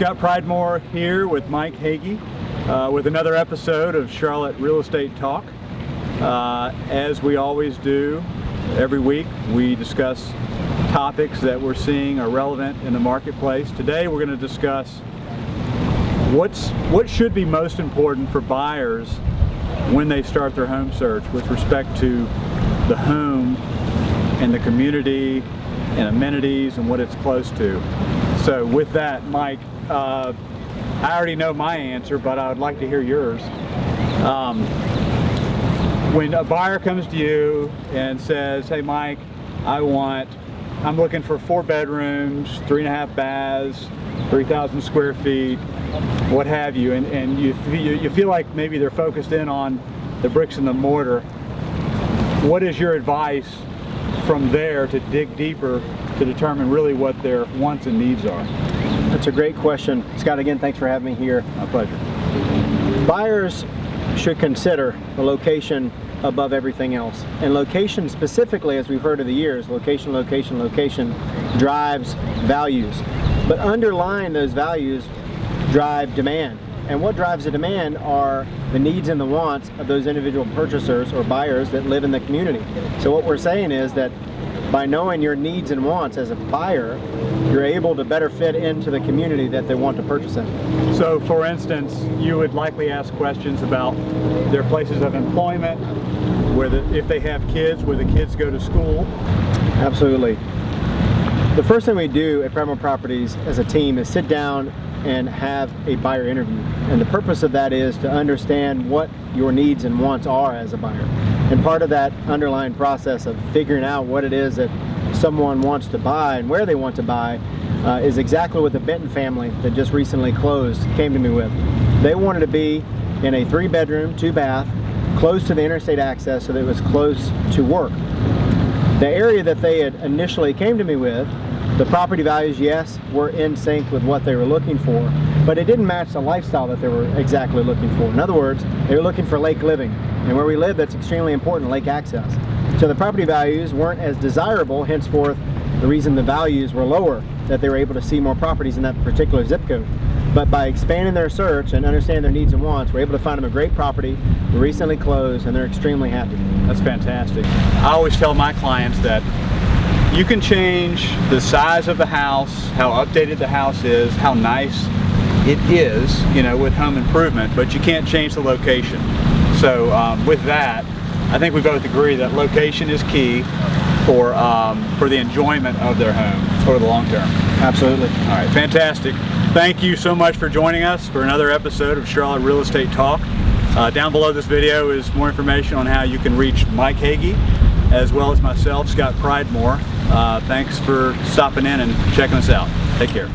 Scott Pridemore here with Mike Hagee with another episode of Charlotte Real Estate Talk. As we always do every week, we discuss topics that we're seeing are relevant in the marketplace. Today we're going to discuss what should be most important for buyers when they start their home search with respect to the home and the community and amenities and what it's close to. So with that, Mike, I already know my answer, but I would like to hear yours. When a buyer comes to you and says, hey Mike, I'm looking for 4 bedrooms, 3.5 baths, 3,000 square feet, what have you, and you feel like maybe they're focused in on the bricks and the mortar, what is your advice from there to dig deeper to determine really what their wants and needs are? That's a great question. Scott, again, thanks for having me here. My pleasure. Buyers should consider the location above everything else. And location specifically, as we've heard over the years, location drives values. But underlying those values drive demand. And what drives the demand are the needs and the wants of those individual purchasers or buyers that live in the community. So what we're saying is that by knowing your needs and wants as a buyer, you're able to better fit into the community that they want to purchase in. So for instance, you would likely ask questions about their places of employment, if they have kids, where the kids go to school. Absolutely. The first thing we do at Pridemore Properties as a team is sit down and have a buyer interview. And the purpose of that is to understand what your needs and wants are as a buyer. And part of that underlying process of figuring out what it is that someone wants to buy and where they want to buy is exactly what the Benton family that just recently closed came to me with. They wanted to be in a 3-bedroom, 2-bath, close to the interstate access so that it was close to work. The area that they had initially came to me with, the property values, yes, were in sync with what they were looking for, but it didn't match the lifestyle that they were exactly looking for. In other words, they were looking for lake living. And where we live, that's extremely important, lake access. So the property values weren't as desirable, henceforth the reason the values were lower, that they were able to see more properties in that particular zip code. But by expanding their search and understanding their needs and wants, we're able to find them a great property, recently closed, and they're extremely happy. That's fantastic. I always tell my clients that you can change the size of the house, how updated the house is, how nice it is, with home improvement, but you can't change the location. So with that, I think we both agree that location is key for the enjoyment of their home over the long term. Absolutely. All right, fantastic. Thank you so much for joining us for another episode of Charlotte Real Estate Talk. Down below this video is more information on how you can reach Mike Hagee, as well as myself, Scott Pridemore. Thanks for stopping in and checking us out. Take care.